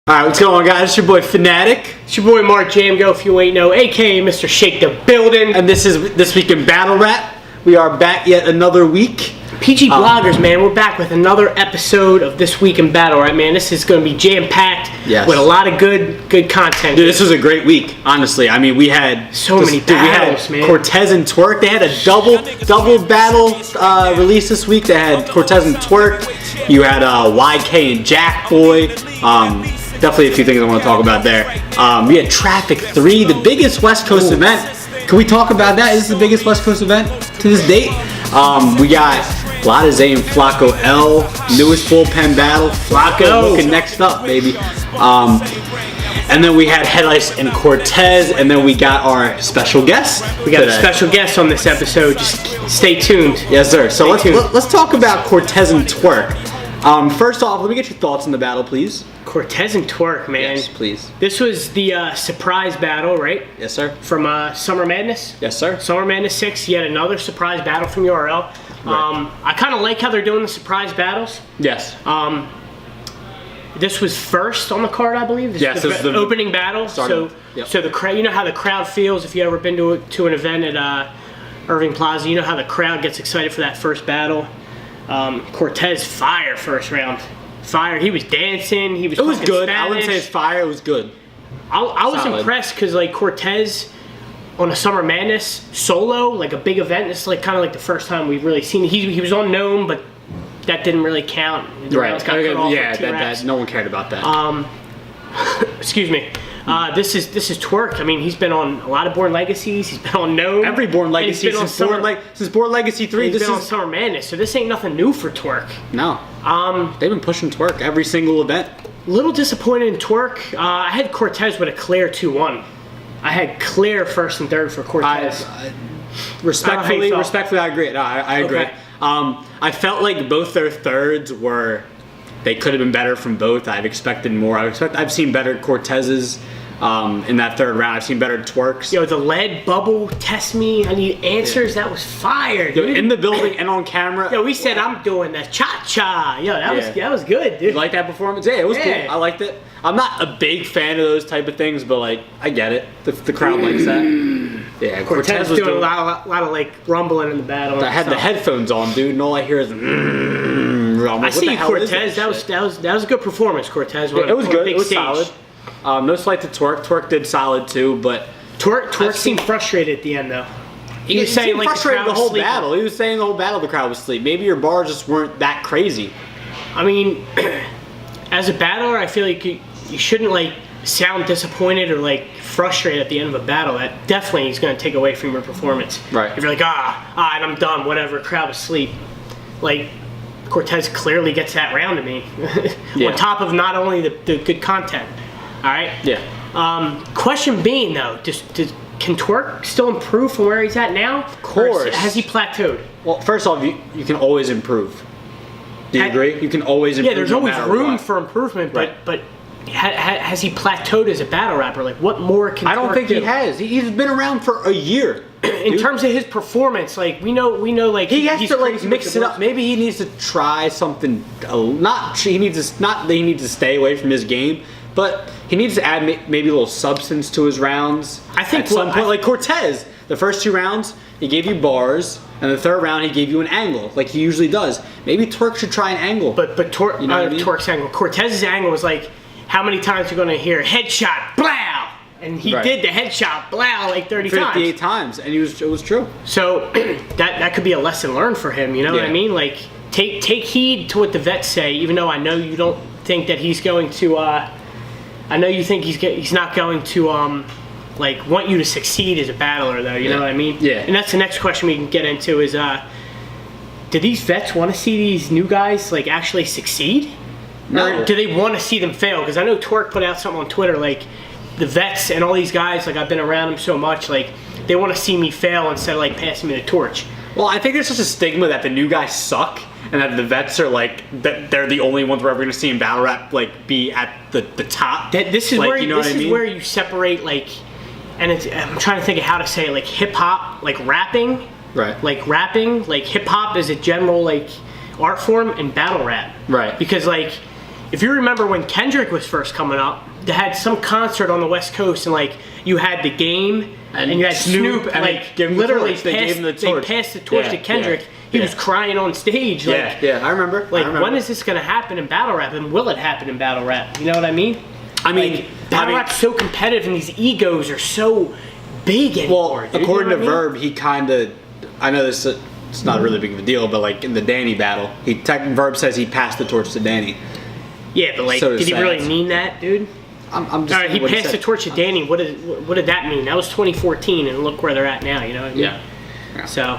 Alright, what's going on, guys? It's your boy Fanatic. It's your boy Mark Jamgo, if you ain't know, aka Mr. Shake the Building. And this is This Week in Battle Rap. We are back yet another week. PG Bloggers, man, we're back with another episode of This Week in Battle Rap, man. This is going to be jam-packed with a lot of good content. Dude, this was a great week, honestly. I mean, we had so many battles, we had man. Cortez and Twork. They had a double battle release this week. They had Cortez and Twork. You had YK and Jack Boy. Definitely a few things I want to talk about there. We had Traffic 3, the biggest West Coast event. Can we talk about that? Is this the biggest West Coast event to this date? We got Lotta Zay and Flacco L, newest bullpen battle. Flacco looking next up, baby. And then we had Head Ice and Cortez, and then we got our special guest. We got a special guest on this episode. Just stay tuned. Yes, sir. So let's talk about Cortez and Twork. First off, let me get your thoughts on the battle, please. Cortez and Twork, man. Yes, please. This was the surprise battle, right? Yes, sir. From Summer Madness? Yes, sir. Summer Madness 6, yet another surprise battle from URL. Right. I kind of like how they're doing the surprise battles. Yes. This was first on the card, I believe. This was the opening battle. So the crowd, you know how the crowd feels if you ever been to an event at Irving Plaza. You know how the crowd gets excited for that first battle. Cortez fire first round. Fire. He was dancing. It was good. Spanish. I wouldn't say it's fire. It was good. I was impressed because like Cortez on a Summer Madness solo, like a big event. This is like kind of like the first time we've really seen. He was on Gnome, but that didn't really count. The rounds got cut off that no one cared about that. Excuse me. This is Twork. I mean, he's been on a lot of Born Legacies. He's been on Gnome. Every Born Legacy since Born Legacy 3. He's been on Summer Madness, so this ain't nothing new for Twork. No. They've been pushing Twork every single event. Little disappointed in Twork. I had Cortez with a clear 2-1. I had clear first and third for Cortez. Respectfully, I agree. No, I agree. Okay. I felt like both their thirds they could have been better from both. I've expected more. I've seen better Cortez's in that third round. I've seen better Tworks. Yo, the lead bubble, test me. I need answers. That was fire, dude. Yo, in the building and on camera. Yo, we said I'm doing the cha-cha. Yo, that was good, dude. You like that performance? Yeah, it was cool. I liked it. I'm not a big fan of those type of things, but like I get it. The crowd likes that. Yeah, Cortez was doing a lot of like rumbling in the battle. I had the headphones on, dude, and all I hear is. I see Cortez. That was a good performance, Cortez. It was good. It was solid. No slight to Twork. Twork did solid too, but Twork seemed frustrated at the end though. He was saying like frustrated the whole battle. He was saying the whole battle the crowd was asleep. Maybe your bars just weren't that crazy. I mean, as a battler, I feel like you shouldn't like sound disappointed or like frustrated at the end of a battle. That definitely is going to take away from your performance. Right. If you're like and I'm done, whatever, crowd was asleep. Like Cortez clearly gets that round to me. On top of not only the good content. All right. Yeah. Question being though, can Twork still improve from where he's at now? Of course. Or has he plateaued? Well, first off, you can always improve. Do you agree? You can always improve. Yeah, there's always room for improvement, but has he plateaued as a battle rapper? Like, what more can Twork do? I don't think he has. He's been around for a year. In terms of his performance, like we know, like he has to like mix it up. Maybe he needs to try something. Not that he needs to stay away from his game, but he needs to add maybe a little substance to his rounds. I think at some point, like Cortez, the first 2 rounds he gave you bars, and the third round he gave you an angle, like he usually does. Maybe Twork should try an angle. But Twork, you know Twork's angle, Cortez's angle was like, how many times you're gonna hear headshot, blow, and he did the headshot, blow, like 58 times, and it was true. So that could be a lesson learned for him. You know what I mean? Like take heed to what the vets say, even though I know you don't think that he's going to. I know you think he's not going to like want you to succeed as a battler, though. You know what I mean? Yeah. And that's the next question we can get into is, do these vets want to see these new guys like actually succeed? No. Or do they want to see them fail? Because I know Twork put out something on Twitter like the vets and all these guys, like I've been around them so much, like they want to see me fail instead of like passing me the torch. Well, I think there's such a stigma that the new guys suck, and that the vets are like that they're the only ones we're ever going to see in battle rap like be at the top. This is like, where you know where you separate like, and I'm trying to think of how to say it, like hip hop, like rapping, right? Like rapping, like hip hop is a general like art form, and battle rap, right? Because like if you remember when Kendrick was first coming up, they had some concert on the West Coast, and like you had the Game, and you had Snoop, and like literally they passed the torch to Kendrick. Yeah. He was crying on stage. Like, I remember. Like, when is this gonna happen in battle rap, and will it happen in battle rap? You know what I mean? I mean, like, battle rap's so competitive, and these egos are so big anymore. Well, according to Verb, he kind of, I know this. It's not really big of a deal, but like in the Danny battle, Verb says he passed the torch to Danny. Yeah, but like, did he really mean that, dude? I'm just. All right, he passed the torch to Danny. What did that mean? That was 2014, and look where they're at now. You know what I mean? Yeah. So,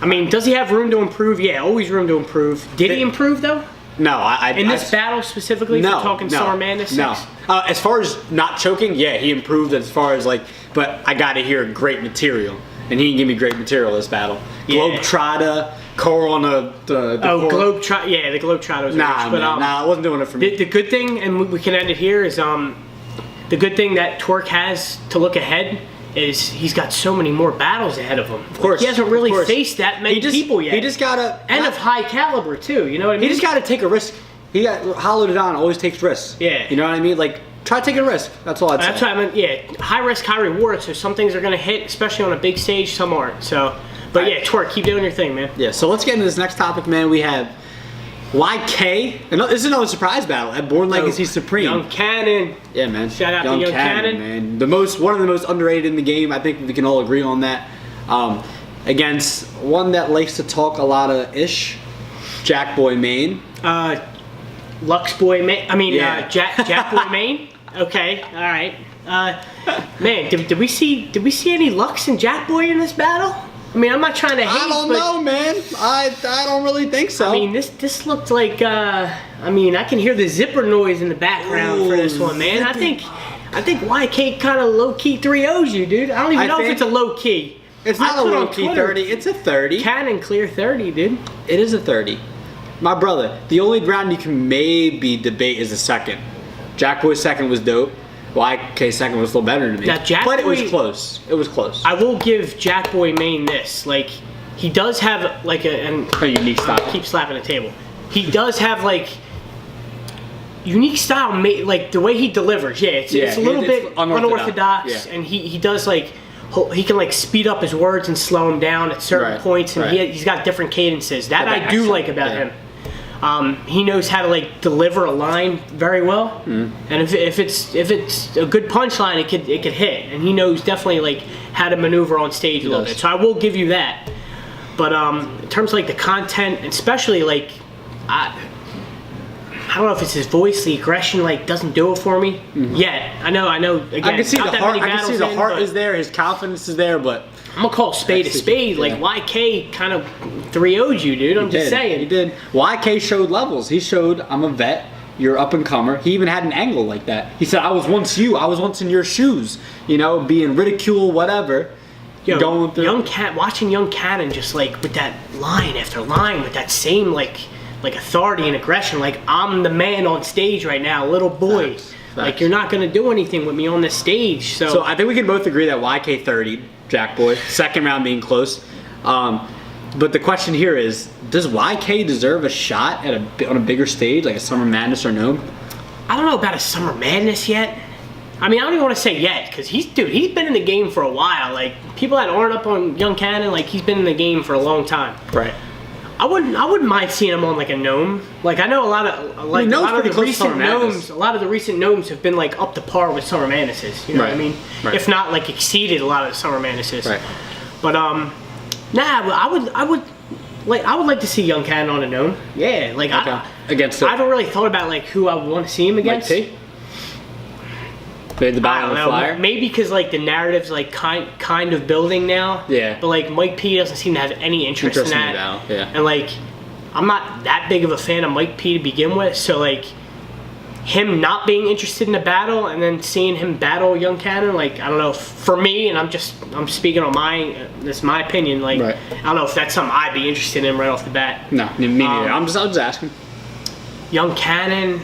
I mean, does he have room to improve? Yeah, always room to improve. Did he improve though? No, in this battle specifically, no, if we're talking Summer Madness 6? No. As far as not choking, yeah, he improved as far as like, but I got to hear great material. And he didn't give me great material this battle. Yeah. Globetrotter, Cole on the Globetrotter. Yeah, the Globetrotter was nah, but I wasn't doing it for me. The good thing, and we can end it here, is the good thing that Twork has to look ahead is he's got so many more battles ahead of him. Of course, he hasn't really faced that many people yet. He just gotta, and of high caliber too. You know what I mean? He just gotta take a risk. Hollow Don always takes risks. Yeah. You know what I mean? Like, try taking a risk. That's all I'd say. That's what I mean. Yeah, high risk, high reward. So some things are gonna hit, especially on a big stage. Some aren't. So, but yeah, Twork, keep doing your thing, man. Yeah. So let's get into this next topic, man. We have YK. And this is another surprise battle at Born Legacy Supreme. Young Cannon. Yeah, man. Shout out to Young Cannon, man. One of the most underrated in the game. I think we can all agree on that. Against one that likes to talk a lot of ish, Jack Boy Maine. Lux Boy Maine. I mean, Jack Boy Maine. Okay, all right. Man, did we see any Lux and Jack Boy in this battle? I mean, I'm not trying to hate. I don't know, man. I don't really think so. I mean, this looked like. I mean, I can hear the zipper noise in the background for this one, man. Zippy. I think YK kind of low key 3-0'd you, dude. I don't even know if it's a low key. It's not a low key 30. It's a 30. Cannon clear 30, dude. It is a 30. My brother, the only round you can maybe debate is the second. Jack Boy's second was dope. YK's second was a little better to me. But it was close. It was close. I will give Jack Boy Maine this. Like, he does have like a unique style. I keep slapping the table. He does have like unique style. Like the way he delivers. Yeah, it's a little bit unorthodox, and he does like. He can like speed up his words and slow them down at certain points, and he's got different cadences. That I do like about him. He knows how to like deliver a line very well, and if it's a good punchline, it could hit, and he knows definitely like how to maneuver on stage a little bit. So I will give you that. But in terms of like the content, especially like I don't know if it's his voice, the aggression like doesn't do it for me yet. I know. Again, I can see the heart. I can see the heart is there. His confidence is there, but I'm gonna call spade a spade. Like YK kind of 3-0'd you, dude. I'm just saying. He did. YK showed levels. He showed I'm a vet. You're up and comer. He even had an angle like that. He said, "I was once you. I was once in your shoes. You know, being ridiculed, whatever." Yo, going through. Watching Young Cannon just like with that line after line with that same like authority and aggression, like I'm the man on stage right now, little boy. Facts. Like you're not gonna do anything with me on this stage. So I think we can both agree that YK 30, Jack Boy, second round being close. But the question here is, does YK deserve a shot on a bigger stage, like a Summer Madness or no? I don't know about a Summer Madness yet. I mean, I don't even want to say yet, because he's been in the game for a while. Like people that aren't up on Young Cannon, like he's been in the game for a long time. Right. I wouldn't mind seeing him on like a gnome. Like I know a lot of the recent gnomes have been like up to par with Summer Madnesses. You know what I mean? Right. If not like exceeded a lot of the Summer Madnesses. Right. But I would like to see Young Cannon on a gnome. Yeah. Like I haven't really thought about like who I would want to see him against. Mike P? The battle on the flyer? Maybe because like the narrative's like kind of building now. Yeah. But like Mike P doesn't seem to have any interest in that. Yeah. And like I'm not that big of a fan of Mike P to begin with, so like him not being interested in the battle and then seeing him battle Young Cannon, like I don't know, for me, and I'm speaking on this is my opinion, like I don't know if that's something I'd be interested in right off the bat. No, me neither. I'm just asking. Young Cannon,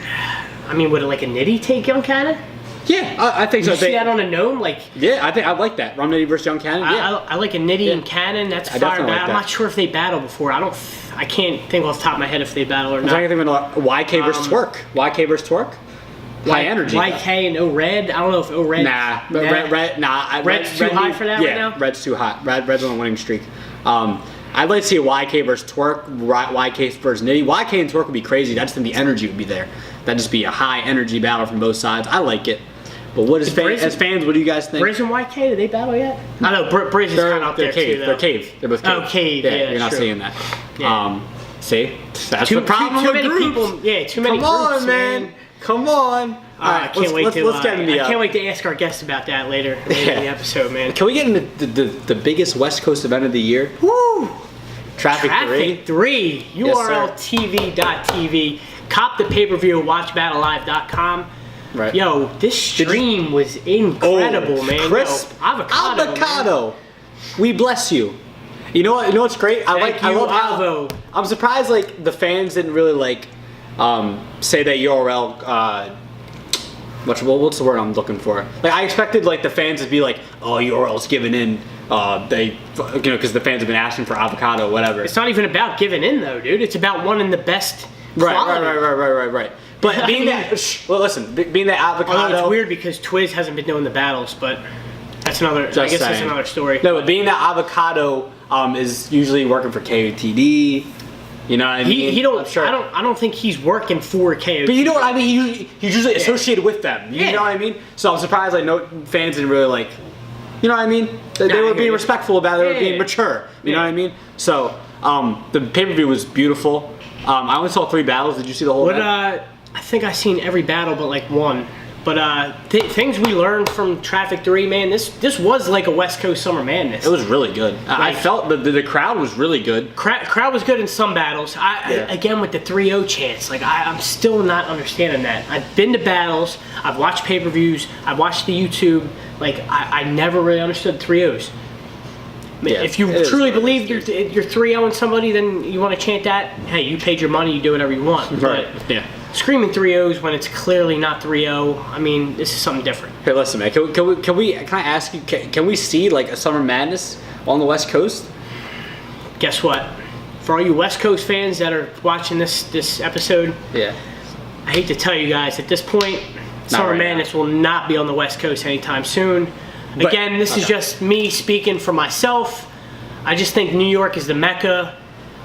I mean, would like a Nitty take Young Cannon? Yeah, I think so. You see that on a gnome? Yeah, I like that. Rum Nitty versus Young Cannon. Yeah. I like a Nitty and Cannon. That's fire battle. Like I'm not sure if they battle before. I can't think off the top of my head if they battle or not. I'm trying to think of YK versus Twerk. YK versus Twerk? High energy. YK and O-Red. I don't know if O-Red. Nah. Red's too high for that right now? Yeah, Red's too hot. Red's on a winning streak. I'd like to see a YK versus Twerk, YK versus Nitty. YK and Twerk would be crazy. That's when the energy would be there. That'd just be a high energy battle from both sides. I like it. But what is as fans, what do you guys think? Briz and YK, did they battle yet? I know Briz is kind of up there too. They're Cave. They're both Cave. Oh, Cave. Yeah, you're not true. seeing that. Yeah. See, that's the problem too with many groups. people. Yeah, too many Come on, groups, man. Come on. I can't wait to ask our guests about that later in the episode, man. Can we get into the biggest West Coast event of the year? Woo! Traffic 3. URLTV.tv. Cop the pay-per-view at WatchBattleLive.com. Right. Yo, this stream was incredible, man. Crisp. Yo, avocado. Man. We bless you. You know what? You know what's great? I love how I'm surprised the fans didn't really say that URL. What's the word I'm looking for? I expected the fans to be oh, URL's giving in. Because the fans have been asking for avocado, whatever. It's not even about giving in though, dude. It's about wanting the best quality. Right. But being that avocado. Although it's weird because Twiz hasn't been doing the battles, but that's another. That's another story. No, but being that avocado is usually working for KOTD. You know what I mean? He don't. Sure. I don't think he's working for KOTD. But you know what I mean? He's usually associated with them. You know what I mean? So I'm surprised no fans didn't really You know what I mean? They were being respectful about it. They were being mature. You know what I mean? So the pay-per-view was beautiful. I only saw 3 battles. Did you see the whole event? I think I've seen every battle but one. But things we learned from Traffic 3, man, this was like a West Coast Summer Madness. It was really good. I felt the crowd was really good. Crowd was good in some battles. Again, with the 3-0 chance, I'm still not understanding that. I've been to battles. I've watched pay-per-views. I've watched the YouTube. I never really understood 3-0s. If you truly believe you're 3-0ing somebody, then you want to chant that. Hey, you paid your money. You do whatever you want. Right. But screaming 3-0s when it's clearly not 3-0. I mean, this is something different. Hey, listen, man. Can I ask you? Can we see a Summer Madness on the West Coast? Guess what? For all you West Coast fans that are watching this episode, I hate to tell you guys, at this point, Summer Madness will not be on the West Coast anytime soon. Again, this is just me speaking for myself. I just think New York is the Mecca.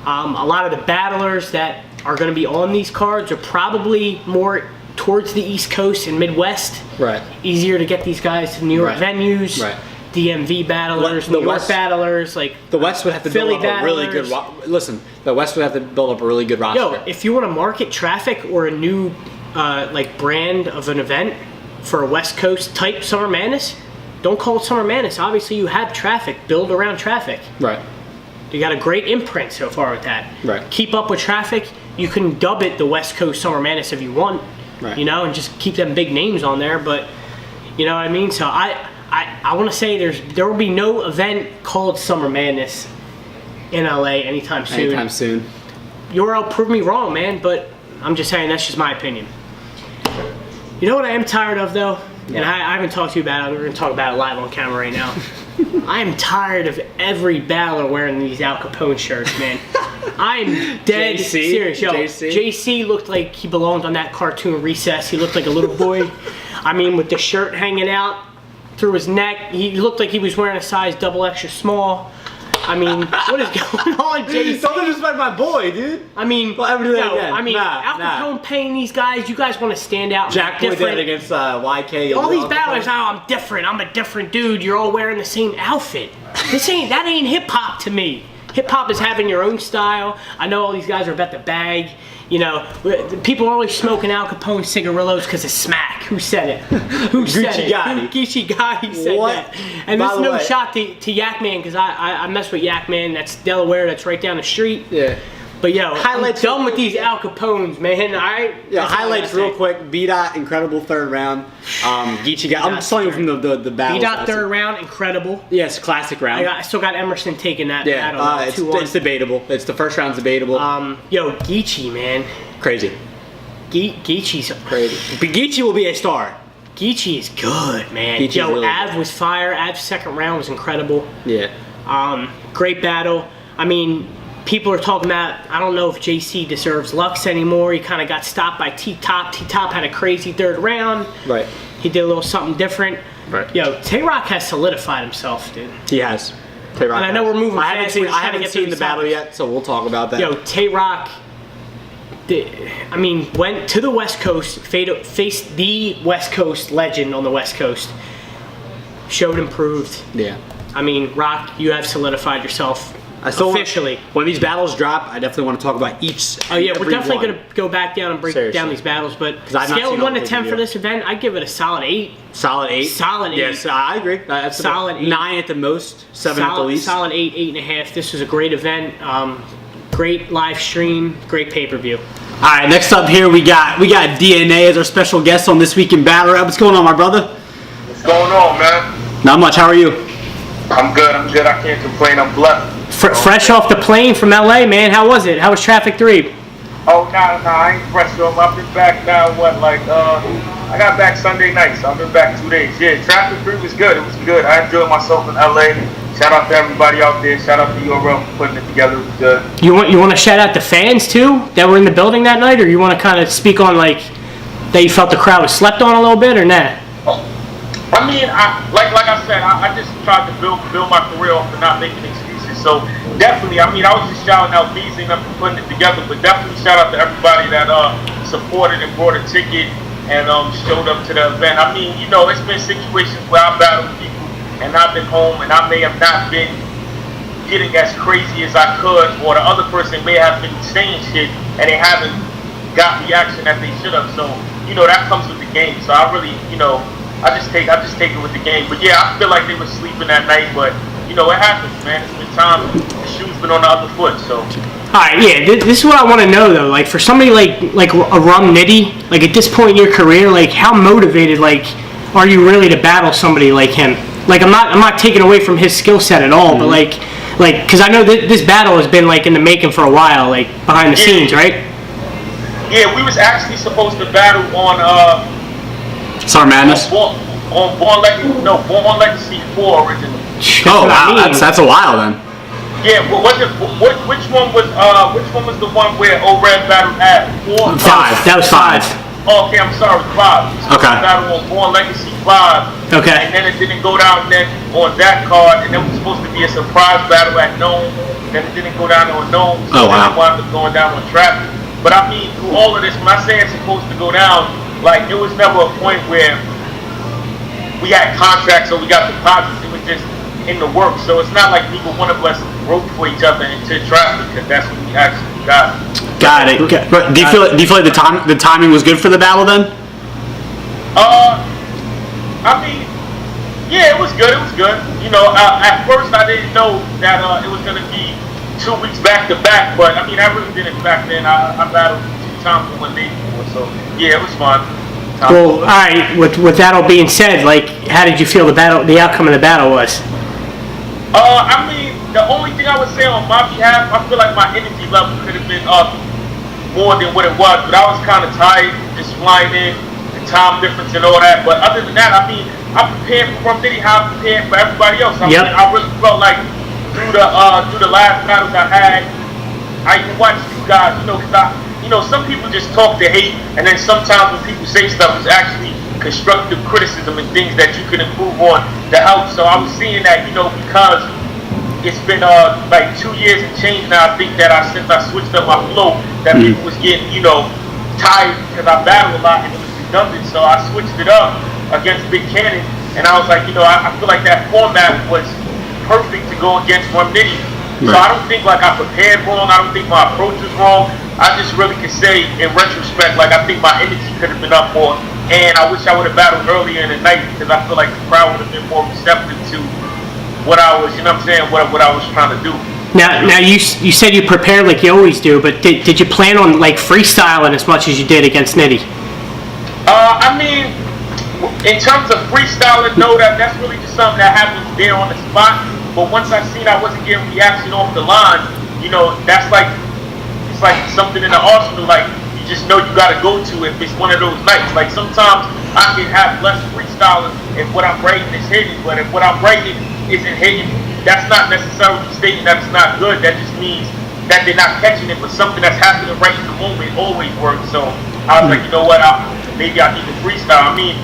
A lot of the battlers that are going to be on these cards are probably more towards the East Coast and Midwest. Right. Easier to get these guys to New York venues. Right. DMV battlers, New York battlers, the West would have to build up a really good. The West would have to build up a really good roster. Yo, if you want to market Traffic or a new brand of an event for a West Coast type Summer Madness, don't call it Summer Madness. Obviously, you have Traffic. Build around Traffic. Right. You got a great imprint so far with that. Right. Keep up with Traffic. You can dub it the West Coast Summer Madness if you want. Right. And just keep them big names on there. But you know what I mean. So I want to say there will be no event called Summer Madness in LA anytime soon. Anytime soon. URL proved me wrong, man. But I'm just saying that's just my opinion. You know what I am tired of though? And I haven't talked to you about it. We're going to talk about it live on camera right now. I am tired of every battler wearing these Al Capone shirts, man. I'm dead serious. Yo, JC looked like he belonged on that cartoon Recess. He looked like a little boy. I mean, with the shirt hanging out through his neck. He looked like he was wearing a size double extra small. I mean, what is going on, JC? Don't disrespect my boy, dude. I mean, Al Capone paying these guys. You guys want to stand out. Jack Boy did against YK. All these battlers, I'm different. I'm a different dude. You're all wearing the same outfit. That ain't hip hop to me. Hip hop is having your own style. I know all these guys are about the bag. People are always smoking Al Capone cigarillos because of smack. Who said it? Who said it? Geechee Gotti said that. And this is no shot to Yak Man because I mess with Yak Man. That's Delaware. That's right down the street. Yeah. But I'm done with these Al Capones, man. Highlights real quick. B-Dot, incredible third round. Geechee Gotti. I'm just telling you from the battle. B-Dot third round, incredible. Yes, classic round. I still got Emerson taking that battle. It's debatable. It's the first round's debatable. Geechee, man. Crazy. Geechee's crazy. But Geechee will be a star. Geechee is good, man. Geechee's really Av good. was fire. Av's second round was incredible. Yeah. Great battle. I mean, people are talking about, I don't know if JC deserves Lux anymore. He kind of got stopped by T-Top. T-Top had a crazy third round. Right. He did a little something different. Right. Tay-Rock has solidified himself, dude. He has. Tay-Rock. And I know we're moving I fast. haven't seen the battle yet, so we'll talk about that. Tay-Rock, went to the West Coast, faced the West Coast legend on the West Coast. Showed improved. Yeah. Rock, you have solidified yourself officially. When these battles drop, I definitely want to talk about each. We're definitely going to go back down and break down these battles. But scale of 1 to 10 for this event, I'd give it a solid 8. Solid 8? Solid 8. Yes, I agree. That's solid 8. 9 at the most, 7 at the least. Solid 8, 8.5. This was a great event. Great live stream, great pay-per-view. All right, next up here we got DNA as our special guest on This Week in Battle Rap. What's going on, my brother? What's going on, man? Not much. How are you? I'm good. I can't complain. I'm blessed. Fresh off the plane from LA, man. How was it? How was Traffic 3? Oh, nah, I ain't fresh off. I've been back now, I got back Sunday night, so I've been back 2 days. Yeah, Traffic 3 was good. It was good. I enjoyed myself in LA. Shout out to everybody out there. Shout out to URL for putting it together. It was good. You want to shout out the fans, too, that were in the building that night? Or you want to kind of speak on, that you felt the crowd was slept on a little bit, or nah? Like I said, I just tried to build my career off of not making excuses. So definitely, I was just shouting out Beasley and them for putting it together, but definitely shout out to everybody that supported and brought a ticket and showed up to the event. It's been situations where I battled people and I've been home and I may have not been getting as crazy as I could, or the other person may have been saying shit and they haven't got reaction that they should have. So that comes with the game. So I really, I just take it with the game. But yeah, I feel like they were sleeping that night, but it happens, man. It's been time. The shoe's been on the other foot, so. All right, yeah. This is what I want to know though. For somebody like a Rum Nitty, at this point in your career, how motivated are you really to battle somebody like him? I'm not taking away from his skill set at all, but because I know that this battle has been in the making for a while, behind the scenes, right? Yeah, we was actually supposed to battle on Summer Madness. On Born Legacy 4 originally. Oh wow, that's a while then. Yeah, which one was the one where O-Red battled at 4? 5. That was 5. Oh, okay, I'm sorry, 5. Okay. Battle on Born Legacy 5. Okay. And then it didn't go down then on that card, and then it was supposed to be a surprise battle at Nome. Then it didn't go down on Nome. So then it wound up going down on Traffic. But through all of this, when I say it's supposed to go down, it was never a point where we had contracts or we got deposits. It was just in the works. So it's not like neither one of us wrote for each other into Traffic, because that's what we actually got. Got it. But do you feel like the timing was good for the battle then? Yeah, it was good. It was good. At first I didn't know that it was gonna be 2 weeks back to back, but I really didn't back then. I battled 2 times in 1 day before, so yeah, it was fun. Well, all right. With that all being said, how did you feel the outcome of the battle was? The only thing I would say on my behalf, I feel like my energy level could have been up more than what it was, but I was kind of tired, just flying in, the time difference and all that. But other than that, I prepared for Rum Nitty how I prepared for everybody else. I really felt like through the last battles I had, I even watched you guys, because some people just talk to hate, and then sometimes when people say stuff, it's actually constructive criticism and things that you can improve on to help. So I was seeing that, because it's been 2 years and change now, I think that since I switched up my flow, that people was getting, tired because I battled a lot and it was redundant. So I switched it up against Big Cannon, and I was like, I feel like that format was perfect to go against Rum Nitty. So I don't think I prepared wrong. I don't think my approach was wrong. I just really could say in retrospect, I think my energy could have been up more, and I wish I would have battled earlier in the night, because I feel like the crowd would have been more receptive to what I was, what I was trying to do. Now you said you prepared like you always do, but did you plan on freestyling as much as you did against Nitty? In terms of freestyling, no, that's really just something that happens there on the spot. But once I seen I wasn't getting reaction off the line, that's it's like something in the arsenal. You just know you got to go to if it's one of those nights. Sometimes I can have less freestylers if what I'm writing is hitting. But if what I'm writing isn't hitting, that's not necessarily stating that it's not good. That just means that they're not catching it. But something that's happening right in the moment always works. So I was like, you know what? Maybe I need to freestyle. I mean,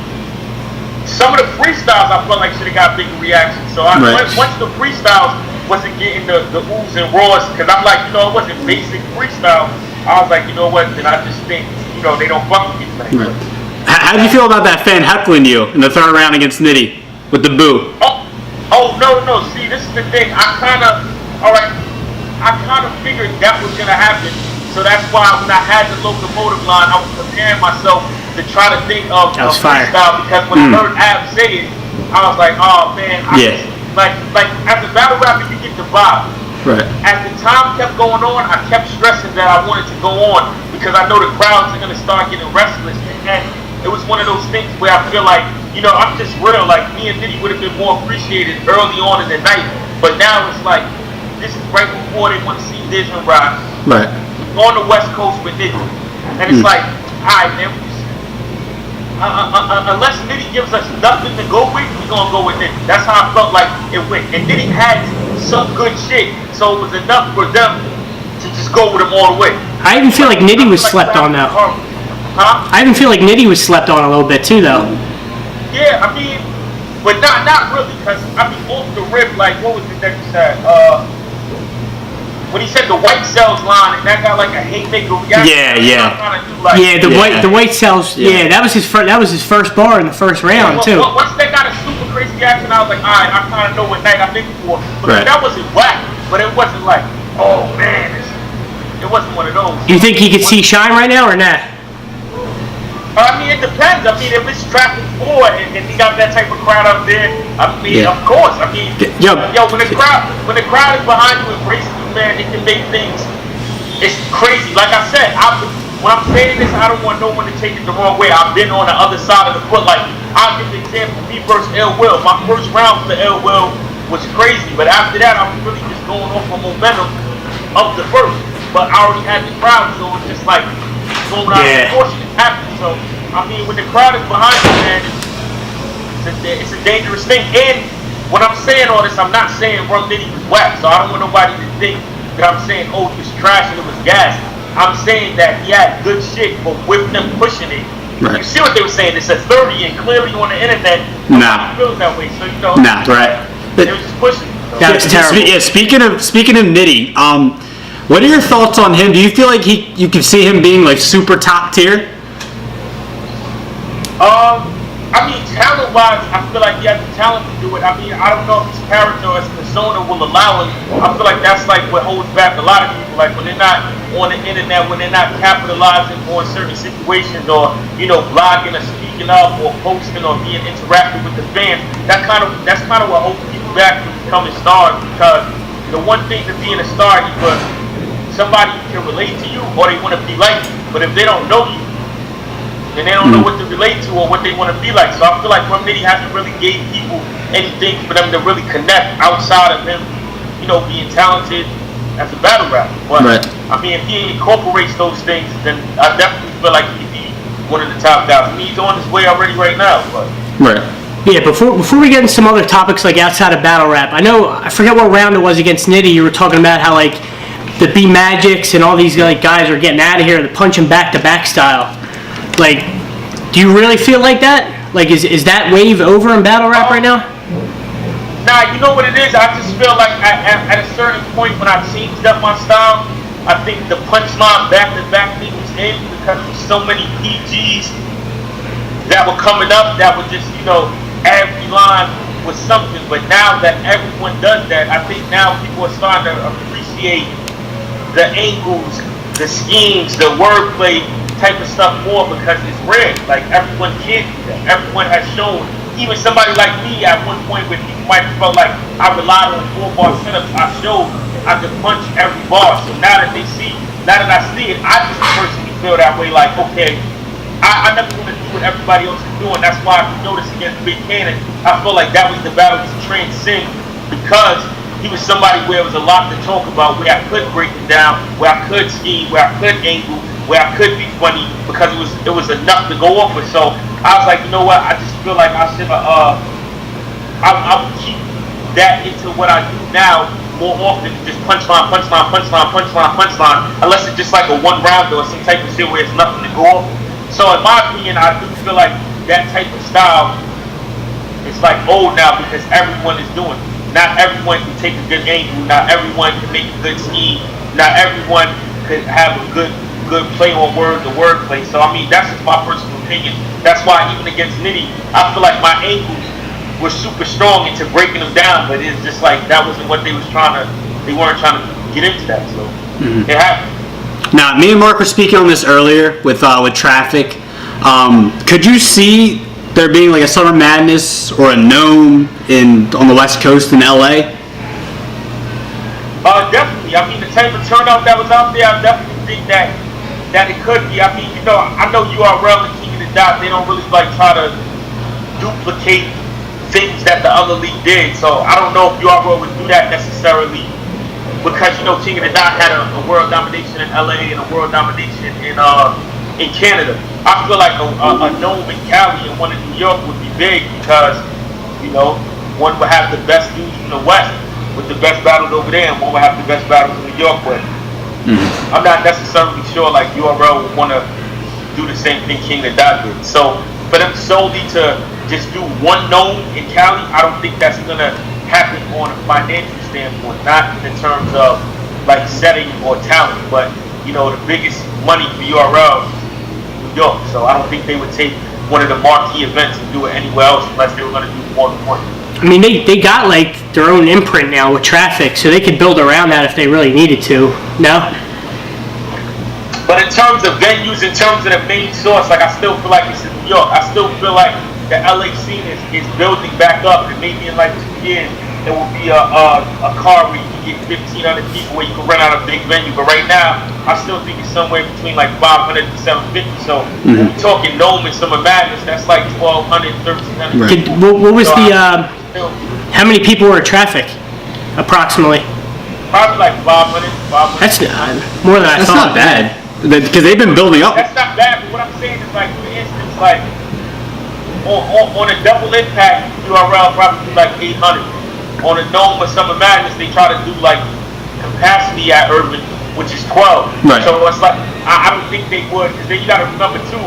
some of the freestyles I felt like should have got bigger reactions. So once the freestyles wasn't getting the oohs and roars, because I'm like, it wasn't basic freestyle. I was like, you know what? Then I just think, they don't fuck with me. Right. How do you feel about that fan heckling you in the third round against Nitty with the boo? Oh no. See, this is the thing. I kind of figured that was gonna happen. So that's why when I had the locomotive line, I was preparing myself to try to think of a freestyle, because when I heard Ab say it, I was like, oh man, like as a battle rapper, you get the vibe. Right. As the time kept going on, I kept stressing that I wanted to go on because I know the crowds are gonna start getting restless, and it was one of those things where I feel like, I'm just real. Like, me and Nitty would have been more appreciated early on in the night, but now it's like this is right before they want to see Diz and Rock. Right. On the West Coast with Nitty, and it's like, all right, man. Unless Nitty gives us nothing to go with, we're gonna go with Nitty. That's how I felt like it went. And Nitty had some good shit, so it was enough for them to just go with him all the way. I even feel like Nitty was slept on though. I even feel like Nitty was slept on a little bit too though. Yeah, I mean, but not really, because I mean, off the rip, like, what was it that you said? When he said the white cells line, and that got like a haymaker reaction. The white cells. Yeah, that was his first bar in the first round too. Once they got a super crazy reaction, I was like, all right, I kind of know what night I'm thinking for. But that wasn't whack, but it wasn't like, oh man, it wasn't one of those. Do you think he could see shine right now or not? I mean, it depends. I mean, if it's traffic 4 and he got that type of crowd up there, I mean, of course. I mean, when the crowd is behind you embracing you, man, it can make things. It's crazy. Like I said, when I'm saying this, I don't want no one to take it the wrong way. I've been on the other side of the foot. Like, I'll give an example. Me versus Ill Will. My first round for the Ill Will was crazy, but after that, I was really just going off of momentum of the first. But I already had the crowd, so it's just like going out of proportion. It's happening. So, I mean, when the crowd is behind you, man, it's a dangerous thing. And when I'm saying all this, I'm not saying Rum Nitty was whack. So I don't want nobody to think that I'm saying, oh, it was trash and it was gas. I'm saying that he had good shit, but with them pushing it. Right. You see what they were saying? It's a 30, and clearly on the internet, nobody feels that way. So, right. They were just pushing. So. That was terrible. Yeah, speaking of Nitty, what are your thoughts on him? Do you feel like you can see him being like super top tier? I mean, talent-wise, I feel like he has the talent to do it. I mean, I don't know if his character or his persona will allow it. I feel like that's like what holds back a lot of people. Like when they're not on the internet, when they're not capitalizing on certain situations, or blogging or speaking up or posting or being interactive with the fans. That's kind of what holds people back from becoming stars. Because the one thing to being a star, either somebody can relate to you or they want to be like you. But if they don't know you, and they don't know what to relate to or what they want to be like. So I feel like Rum Nitty hasn't really gave people anything for them to really connect outside of him, being talented as a battle rapper. But I mean, if he incorporates those things, then I definitely feel like he'd be one of the top guys. I mean, he's on his way already right now. But yeah, before we get into some other topics like outside of battle rap, I forget what round it was against Nitty. You were talking about how like the B Magics and all these like guys are getting out of here, the punching back to back style. Like, do you really feel like that? Like, is that wave over in battle rap right now? Nah, you know what it is? I just feel like at a certain point when I changed up my style, I think the punchline back-to-back thing was in because there was so many PGs that were coming up that were just, every line was something. But now that everyone does that, I think now people are starting to appreciate the angles, the schemes, the wordplay type of stuff more because it's rare. Like everyone can do that. Everyone has shown. Even somebody like me at one point where people might have felt like I relied on 4-bar setups, I showed I could punch every bar. So now that I see it, I just personally feel that way. Like, okay, I never want to do what everybody else is doing. That's why if you notice against Big Cannon, I feel like that was the battle to transcend because he was somebody where it was a lot to talk about, where I could break it down, where I could scheme, where I could angle, where I could be funny because it was enough to go off with. So I was like, you know what? I just feel like I should I would keep that into what I do now more often, just punchline, unless it's just like a one rounder or some type of shit where it's nothing to go off. So in my opinion, I do feel like that type of style is like old now because everyone is doing it. Not everyone can take a good angle. Not everyone can make a good scheme. Not everyone could have a good play on words or wordplay. So I mean, that's just my personal opinion. That's why even against Nitty, I feel like my angles were super strong into breaking them down, but it's just like that wasn't what they weren't trying to get into that, so it happened. Now, me and Mark were speaking on this earlier with Traffic. Could you see there being like a Summer Madness or a Gnome on the West Coast in LA? Definitely. I mean, the type of turnout that was out there, I definitely think that it could be. I mean, I know URL and King of the Dot, they don't really like try to duplicate things that the other league did, so I don't know if URL would do that necessarily because King of the Dot had a world domination in LA and a world domination in Canada. I feel like a Gnome in Cali and one in New York would be big because one would have the best dudes from the West with the best battles over there, and one would have the best battles in New York. But I'm not necessarily sure like URL would want to do the same thing King of the Dot did. So for them solely to just do one Gnome in Cali, I don't think that's gonna happen on a financial standpoint, not in terms of like setting or talent, but the biggest money for URL is New York. So I don't think they would take one of the marquee events and do it anywhere else unless they were gonna do more than one. I mean, they got like their own imprint now with Traffic, so they could build around that if they really needed to. No. But in terms of venues, in terms of the main source, like I still feel like it's in New York. I still feel like the LA scene is building back up, and maybe in like 2 years there will be a car where you can get 1,500 people where you can rent out a big venue. But right now, I still think it's somewhere between like 500 to 750. So when we're talking Gnome and Summer Madness, that's like 1,200, 1,300. Right. What was so how many people were at Traffic, approximately? Probably like 500. That's more than I thought. That's not bad because they've been building up. That's not bad. But what I'm saying is like, for instance, like. On a double impact, URL probably like 800. On a Gnome or Summer Madness, they try to do like capacity at Urban, which is 12. Right. So it's like I don't think they would, because then you got to remember too.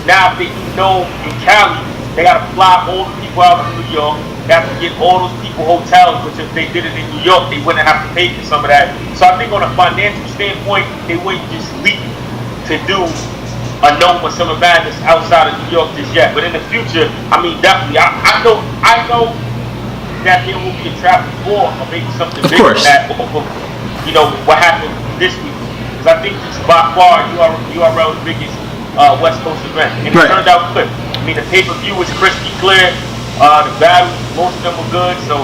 Now if they do Gnome in Cali, they got to fly all the people out to New York. They have to get all those people hotels, which if they did it in New York, they wouldn't have to pay for some of that. So I think on a financial standpoint, they wouldn't just leap to do a Gnome or Summer Madness outside of New York just yet. But in the future, I mean, definitely, I know that there will be a Traffic 4 or maybe something bigger than that off of, what happened this week. Because I think it's by far URL's biggest West Coast event. And it turned out good. I mean, the pay-per-view was crispy clear. The battles, most of them were good, so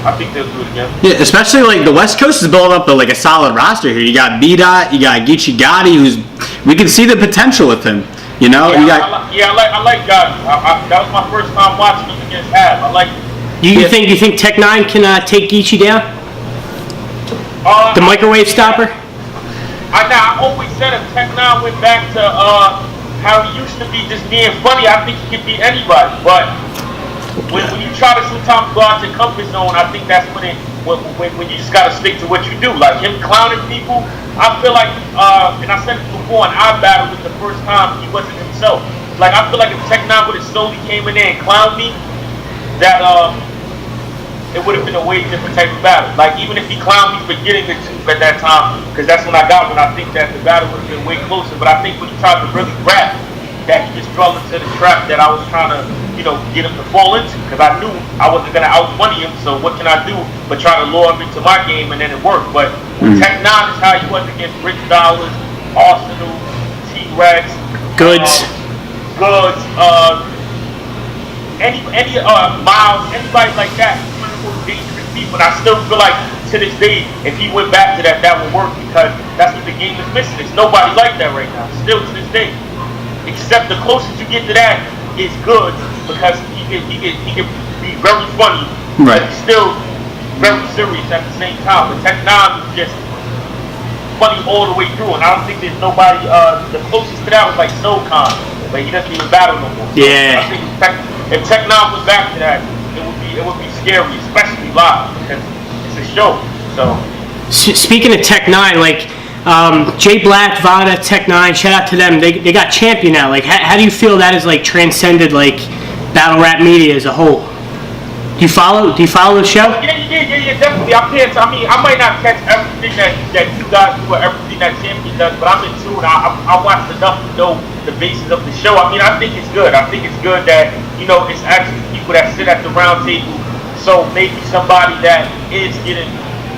I think they'll do it again. Yeah, especially like the West Coast is building up like a solid roster here. You got B-Dot, you got Geechee Gotti, we can see the potential with him. I like Gotti. That was my first time watching him against Ab. I like him. You think Tech 9 can take Geechee down? The microwave stopper? I always said if Tech 9 went back to how he used to be, just being funny, I think he could beat anybody. But when you try to sometimes go out your comfort zone, I think that's when you just gotta stick to what you do. Like him clowning people, I feel like, and I said it before, in our battle was the first time he wasn't himself. Like I feel like if Tech 9 would have slowly came in there and clowned me, that it would have been a way different type of battle. Like even if he clowned me for getting the tooth at that time, because that's when I got one, I think that the battle would have been way closer. But I think when he tried to really rap, that he just fell into the trap that I was trying to, get him to fall into. Because I knew I wasn't going to outmoney him, so what can I do but try to lure him into my game, and then it worked. But with Tech 9 is how he was against Rich Dollars, Arsenal, T-Rex, Goods, Miles, anybody like that, one of the most dangerous people. And I still feel like to this day, if he went back to that would work, because that's what the game is missing. There's nobody like that right now, still to this day. Except the closest you get to that is Good, because he can be very funny, but he's still very serious at the same time. But Tech 9 is just funny all the way through, and I don't think there's nobody. The closest to that was like SoCon, but he doesn't even battle no more. So yeah. I think if Tech 9 was back to that, it would be scary, especially live, because it's a show. So speaking of Tech 9, like Jay Black, Vada, Tech 9, shout out to them. They got champion now. Like how do you feel that has like transcended like battle rap media as a whole? Do you follow the show? Yeah, definitely. I might not catch everything that you guys do or everything that Champion does, but I'm in tune. I watched enough to know the basis of the show. I mean, I think it's good. I think it's good that, it's actually people that sit at the round table. So maybe somebody that is getting,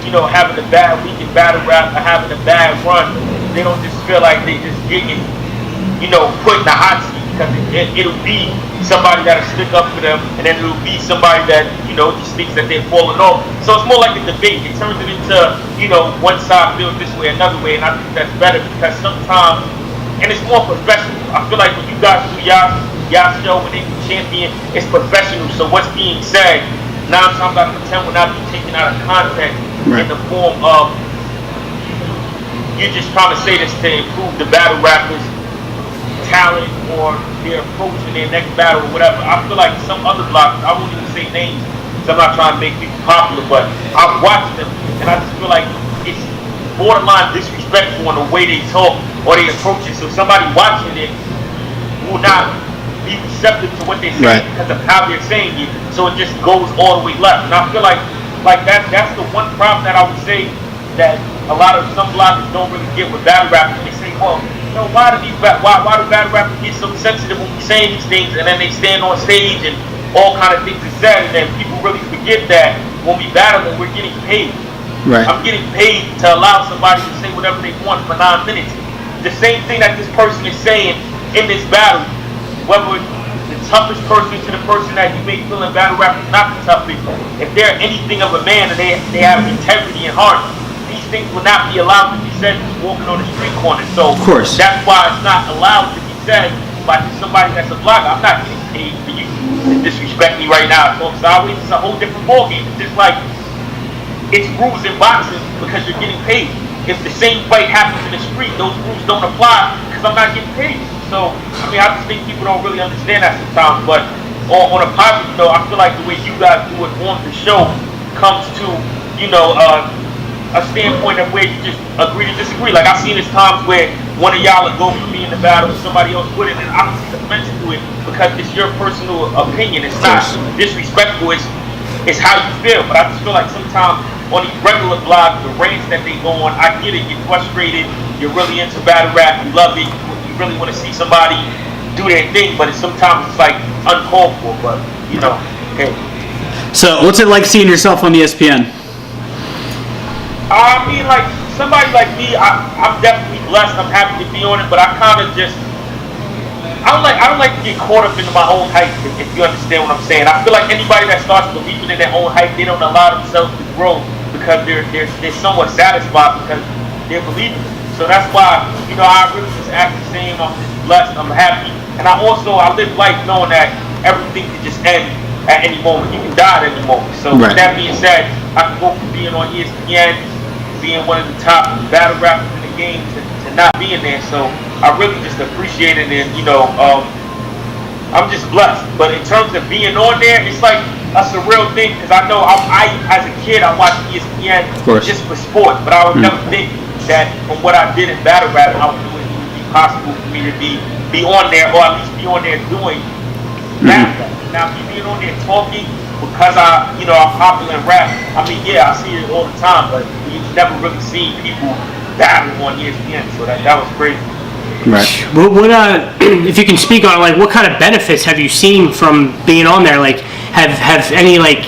having a bad week in battle rap or having a bad run, they don't just feel like they just getting, put in the hot seat. Because it'll be somebody that'll stick up for them, and then it'll be somebody that, just thinks that they're falling off. So it's more like a debate. It turns it into, one side feels this way, another way, and I think that's better because sometimes, and it's more professional. I feel like when you guys do y'all show, when they do Champion, it's professional. So what's being said, 9 times out of 10 will not be taken out of context in the form of you're just trying to say this to improve the battle rappers' talent or their approach in their next battle or whatever. I feel like some other bloggers, I won't even say names because I'm not trying to make people popular, but I've watched them and I just feel like it's borderline disrespectful in the way they talk or they approach it. So somebody watching it will not be receptive to what they're saying because of how they're saying it. So it just goes all the way left. And I feel like that's the one problem that I would say that some bloggers don't really get with battle rap. They say, well, why do battle rappers get so sensitive when we say these things, and then they stand on stage and all kind of things are said, and then people really forget that when we battle, we're getting paid. Right. I'm getting paid to allow somebody to say whatever they want for 9 minutes. The same thing that this person is saying in this battle, whether the toughest person to the person that you may feel in battle rap is not the toughest, if they're anything of a man and they have integrity and heart, these things will not be allowed to be said just walking on the street corner. So of course, that's why it's not allowed to be said by somebody that's a blogger. I'm not getting paid for you to disrespect me right now. So it's a whole different ballgame. It's just like it's rules in boxing because you're getting paid. If the same fight happens in the street, those rules don't apply because I'm not getting paid. So I just think people don't really understand that sometimes. But on a positive note, I feel like the way you guys do it on the show comes to a standpoint of where you just agree to disagree. Like I've seen there's times where one of y'all will go for me in the battle and somebody else would, and I don't see the offense to it because it's your personal opinion. It's not disrespectful. It's how you feel. But I just feel like sometimes on these regular blogs, the rants that they go on, I get it. You're frustrated. You're really into battle rap. You love it. You really want to see somebody do their thing. But sometimes it's like uncalled for. But hey. So what's it like seeing yourself on ESPN? I mean, like, somebody like me, I'm definitely blessed. I'm happy to be on it, but I kind of just, I don't like to get caught up into my own hype, if you understand what I'm saying. I feel like anybody that starts believing in their own hype, they don't allow themselves to grow because they're somewhat satisfied because they're believing. So that's why, I really just act the same. I'm just blessed. I'm happy. And I live life knowing that everything can just end at any moment. You can die at any moment. So with that being said, I can go from being on ESPN, being one of the top battle rappers in the game to not being there. So I really just appreciate it, and I'm just blessed. But in terms of being on there, it's like a surreal thing because I know I as a kid I watched ESPN just for sport, but I would never think that from what I did in battle rap, it would be possible for me to be on there or at least be on there doing battle rap. Now me being on there talking because I'm popular in rap. I mean, I see it all the time, but you've never really seen people battle on ESPN, so that was crazy. Right. What if you can speak on like what kind of benefits have you seen from being on there? Like, have any like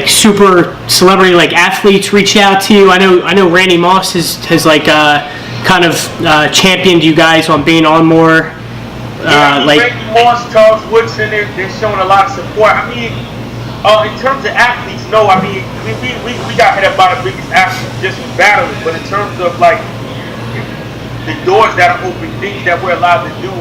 super celebrity like athletes reached out to you? I know Randy Moss has like kind of championed you guys on being on more. Randy Moss, Charles Woodson, they're showing a lot of support. I mean, in terms of athletes, no. I mean, we got hit up by the biggest athletes just from battling. But in terms of like the doors that are open, things that we're allowed to do,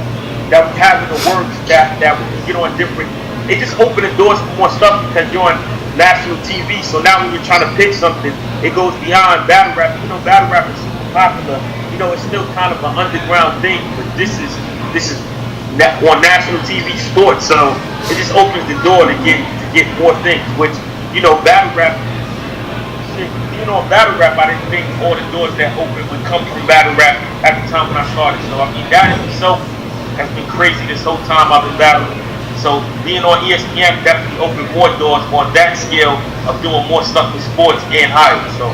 that we have in the works, that we can get on different, it just opened the doors for more stuff because you're on national TV. So now when you're trying to pitch something, it goes beyond battle rap. Battle rap is super popular, you know, it's still kind of an underground thing. But this is on national TV sports, so it just opens the door to get more things. Which, you know, battle rap. You know, battle rap, I didn't think all the doors that open would come from battle rap at the time when I started. So I mean, that in itself has been crazy this whole time I've been battling. So being on ESPN definitely opened more doors on that scale of doing more stuff with sports and higher. So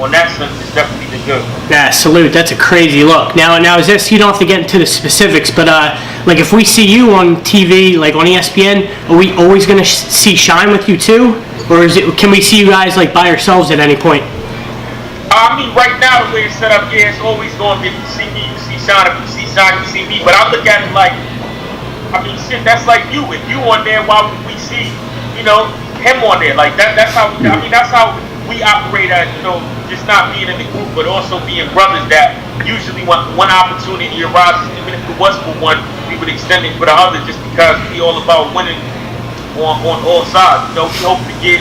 on that sense, it's definitely been good. Yeah, salute. That's a crazy look. Now is this, you don't have to get into the specifics, but like if we see you on TV, like on ESPN, are we always going to see Shine with you too? Or can we see you guys like by yourselves at any point? I mean, right now the way it's set up, yeah, it's always going to be, if you see me, you see Shine. If you see Shine, you see me. But I look at it like, I mean, shit, that's like you. If you on there, why would we see, you know, him on there? Like that's how. I mean, that's how we operate as, you know, just not being in the group, but also being brothers. That usually when one opportunity arises, even if it was for one, we would extend it for the other, just because we all about winning on all sides. You know, we hope to get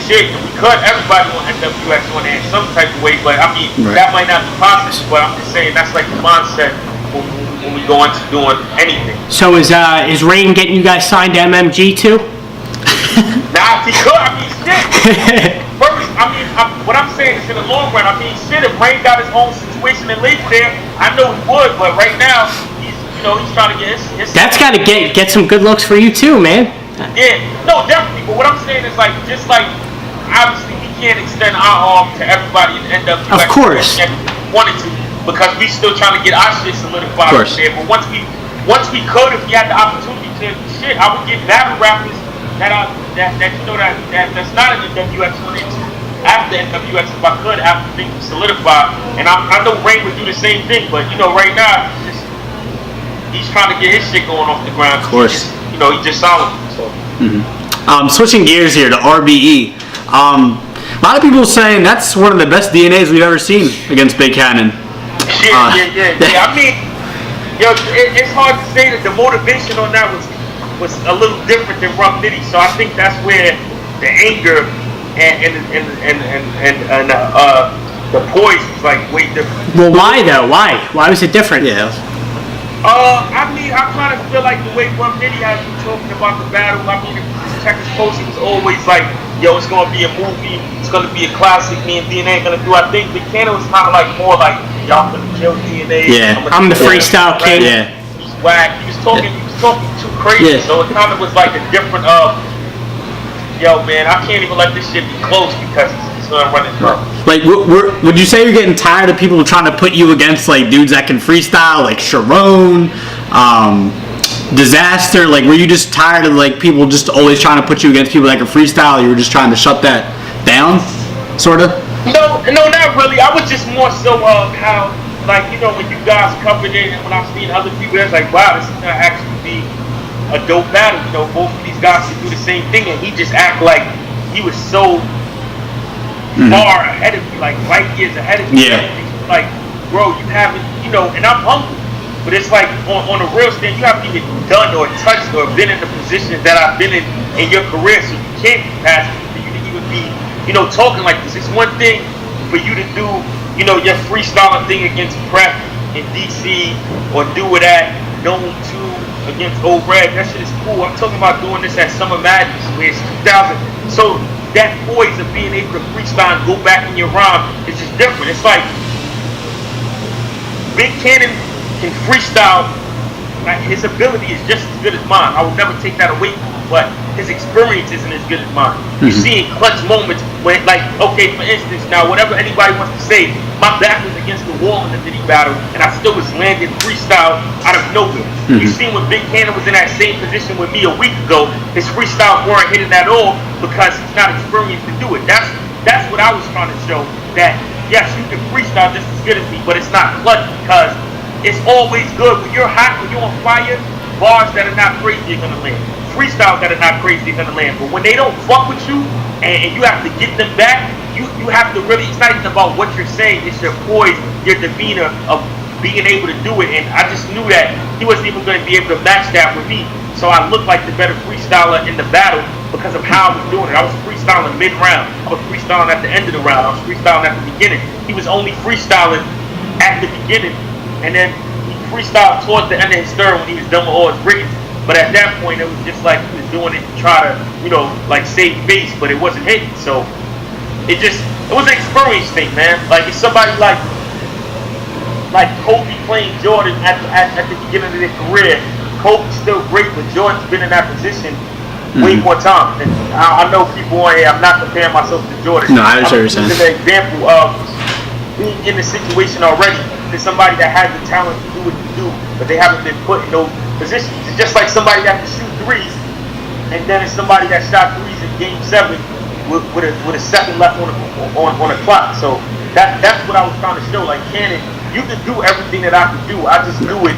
shit. If we could, everybody on NWX on there in some type of way, but I mean, that might not be possible. But I'm just saying that's like the mindset when we go into doing anything. So is Rain getting you guys signed to MMG too? Nah, if he could, I mean, shit. First, I mean, what I'm saying is in the long run, I mean, shit, if Rain got his own situation and label there, I know he would, but right now, he's trying to get his That's got to get some good looks for you too, man. Yeah, no, definitely, but what I'm saying is like, just like, obviously, we can't extend our arm to everybody in the NWX. Of course. If we wanted to, because we still trying to get our shit solidified over there, but once we could, if we had the opportunity to, shit, I would get battle rappers that's not in the NWX on it after NWX if I could, after things solidified. And I know Ray would do the same thing, but you know, right now he's trying to get his shit going off the ground. Of course. He just solid. So. Switching gears here to RBE. A lot of people saying that's one of the best DNAs we've ever seen against Big Cannon. Yeah. I mean, yo, it's hard to say that the motivation on that was a little different than Rum Nitty. So I think that's where the anger and the poise was like way different. Well, why though? Why was it different? Yeah. I mean, I kind of feel like the way Rum Nitty has been talking about the battle. I mean, Checkers Post was always like, yo, it's gonna be a movie, it's gonna be a classic. Me and DNA gonna do. I think Big Cannon was kind of like more like, y'all gonna kill DNA. Yeah, I'm the freestyle king. Yeah. He's whack. He was talking too crazy. Yeah. So it kind of was like a different yo, man, I can't even let this shit be close because it's gonna run it through. Like, would you say you're getting tired of people trying to put you against like dudes that can freestyle, like Sharon, Disaster? Like, were you just tired of like people just always trying to put you against people that can freestyle? You were just trying to shut that down, sort of? No, not really. I was just more so how, like, you know, when you guys covered it and when I've seen other people, it's like, wow, this is gonna actually be a dope battle. You know, both of these guys can do the same thing, and he just act like he was so far ahead of me, like light years ahead of me. Yeah. Like, bro, you haven't, you know, and I'm humble. But it's like, on a real stand, you haven't even done or touched or been in the position that I've been in your career, so you can't be past for you to even be, you know, talking like this. It's one thing for you to do, you know, your freestyling thing against Prep in DC, or do it at Dome 2 against Old Red. That shit is cool. I'm talking about doing this at Summer Madness, where it's 2000. So that poise of being able to freestyle and go back in your rhyme is just different. It's like, Big Cannon can freestyle, like, his ability is just as good as mine. I would never take that away from him, but his experience isn't as good as mine. You see in clutch moments when, like, okay, for instance, now whatever anybody wants to say, my back was against the wall in the Diddy battle, and I still was landing freestyle out of nowhere. You seen when Big Cannon was in that same position with me a week ago, his freestyles weren't hitting at all because he's not experienced to do it. That's what I was trying to show, that yes, you can freestyle just as good as me, but it's not clutch, because it's always good when you're hot, when you're on fire. Bars that are not crazy are gonna land. Freestyles that are not crazy are gonna land. But when they don't fuck with you and you have to get them back, you have to really. It's not even about what you're saying. It's your poise, your demeanor of being able to do it. And I just knew that he wasn't even going to be able to match that with me. So I looked like the better freestyler in the battle. because of how I was doing it. I was freestyling mid-round. I was freestyling at the end of the round. I was freestyling at the beginning. He was only freestyling at the beginning, and then he freestyled towards the end of his third when he was done with all his breaks. But at that point, it was just like he was doing it to try to, like save face, but it wasn't hitting. So it was an experience thing, man. Like it's somebody like Kobe playing Jordan at the beginning of their career. Kobe's still great, but Jordan's been in that position way more times. And I know people on here, I'm not comparing myself to Jordan. No, I understand. I'm using an example of being in the situation already. There's somebody that has the talent to do what you do, but they haven't been put in those positions. It's just like somebody that can shoot threes, and then it's somebody that shot threes in Game 7 with a second left on the clock. So that's what I was trying to show. Like Cannon, you can do everything that I can do. I just do it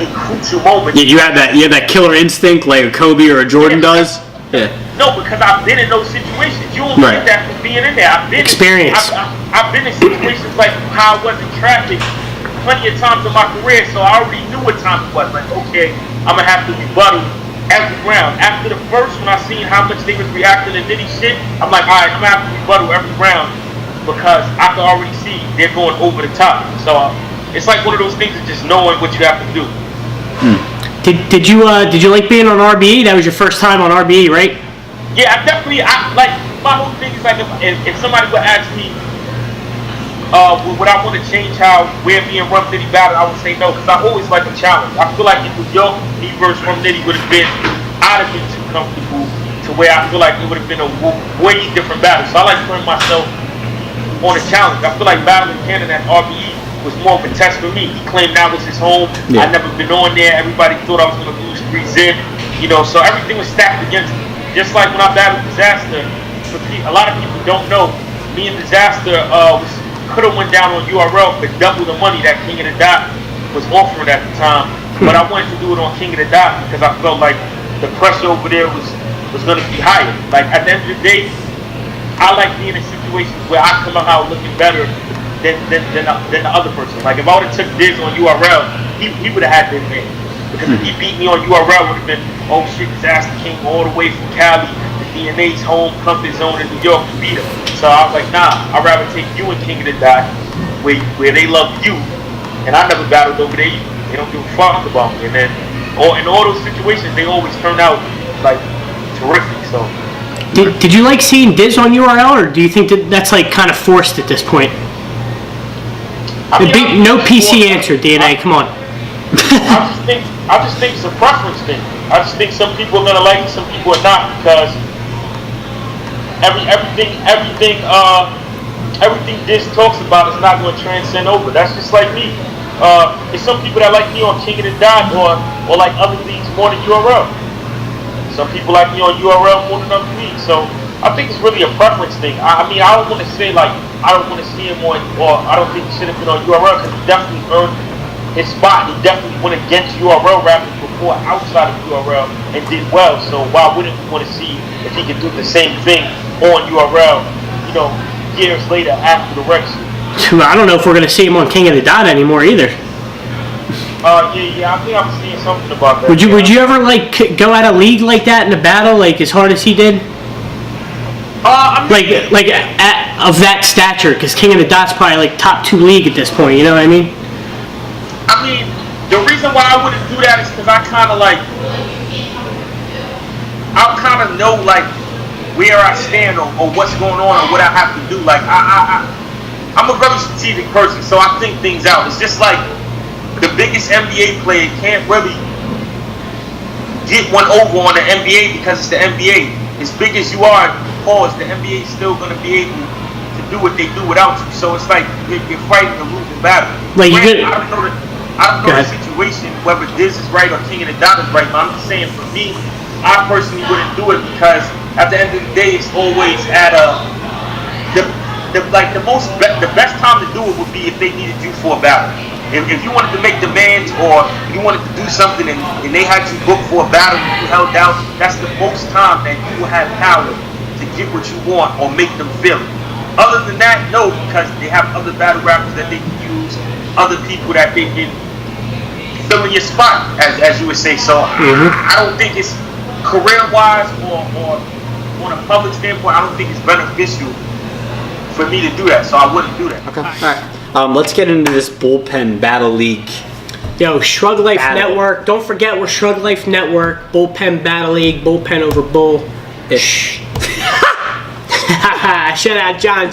in crucial moments. Yeah, you have that killer instinct like a Kobe or a Jordan does. Yeah. No, because I've been in those situations. You only get that from being in there. I've been experience. I've been in situations like how I was in traffic plenty of times in my career, so I already knew what time it was. Like, okay, I'm gonna have to rebuttal every round. After the first, when I seen how much they was reacting to Diddy shit, I'm like, all right, I'm gonna have to rebuttal every round because I can already see they're going over the top. So it's like one of those things of just knowing what you have to do. Did you like being on RBE? That was your first time on RBE, right? Yeah, my whole thing is like if somebody would ask me would I want to change where me and Rum Nitty battle, I would say no, because I always like a challenge. I feel like in New York, me versus Rum Nitty would have been, I'd have been too comfortable to where I feel like it would have been a way different battle. So I like putting myself on a challenge. I feel like battling Cannon at RBE was more of a test for me. He claimed that was his home. Yeah. I'd never been on there. Everybody thought I was going to lose 3-0. So everything was stacked against me. Just like when I battled Disaster, a lot of people don't know, me and Disaster could have went down on URL for double the money that King of the Dot was offering at the time. But I wanted to do it on King of the Dot because I felt like the pressure over there was going to be higher. Like at the end of the day, I like being in situations where I come out looking better than the other person. Like if I would have took Diz on URL, he would have had that man. Because if he beat me on URL, it would have been, oh shit, Disaster came all the way from Cali, the DNA's home comfort zone in New York to beat him. So I was like, nah, I'd rather take you and King of the Dot where they love you. And I never battled over there. They don't give a fuck about me. And then in all those situations, they always turn out like terrific. So Did you like seeing Diz on URL, or do you think that's like kind of forced at this point? No PC answer, DNA. Come on. I just think it's a preference thing. I just think some people are gonna like it, some people are not, because everything Diz talks about is not gonna transcend over. That's just like me. There's some people that like me on King of the Dot or like other leagues more than URL. Some people like me on URL more than other leagues. So I think it's really a preference thing. I mean, I don't want to say like I don't want to see him on, or I don't think he should have been on URL, because he definitely earned his spot. He definitely went against URL rappers before outside of URL and did well. So why wouldn't we want to see if he could do the same thing on URL, years later after the Rex? I don't know if we're going to see him on King of the Dot anymore either. Yeah, I think I'm seeing something about that. Would you ever like go at a league like that in a battle, like as hard as he did? Of that stature, because King of the Dot's probably like top 2 league at this point. You know what I mean? I mean, the reason why I wouldn't do that is because I kind of know like where I stand or what's going on or what I have to do. Like I'm a very strategic person, so I think things out. It's just like the biggest NBA player can't really get one over on the NBA because it's the NBA. As big as you are, the NBA is still going to be able to do what they do without you. So it's like you're fighting a losing battle. Like I don't know the situation, whether Diz is right or King of the Dot is right, but I'm just saying for me, I personally wouldn't do it because at the end of the day, it's always at the best time to do it would be if they needed you for a battle. If you wanted to make demands or you wanted to do something and they had you booked for a battle and you held out, that's the most time that you will have power to get what you want or make them feel it. Other than that, no, because they have other battle rappers that they can use, other people that they can fill in your spot, as you would say. So I don't think it's career-wise or on a public standpoint, I don't think it's beneficial for me to do that. So I wouldn't do that. Okay. All right. Let's get into this bullpen battle league. Yo, Shrug Life Network. Don't forget we're Shrug Life Network. Bullpen Battle League. Bullpen over bull. Ish. Shout out John.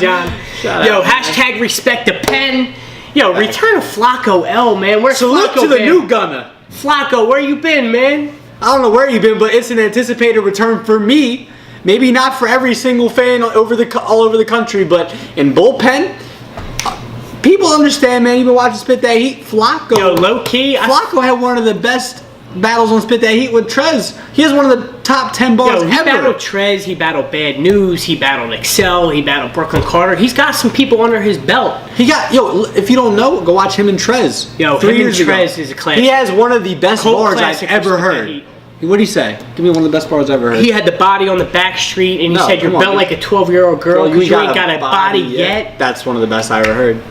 Yo, hashtag respect the pen. Yo, return of Flacco L, man. Where's Salute Flacco to the been? new gunner. Flacco, where you been, man? I don't know where you've been, but it's an anticipated return for me. Maybe not for every single fan all over the country, but in bullpen, people understand, man. You've been watching Spit That Heat. Flacco. Yo, low key. Flacco had one of the best battles on Spit That Heat with Trez. He has one of the top 10 bars ever. He battled Trez. He battled Bad News. He battled Excel. He battled Brooklyn Carter. He's got some people under his belt. If you don't know, go watch him and Trez. Yo, 3 years ago. Trez is a classic. He has one of the best bars I've ever heard. What did he say? Give me one of the best bars I've ever heard. He had the body on the back street, and he said, "You're built like a 12-year-old girl because you ain't got a body yet." That's one of the best I ever heard.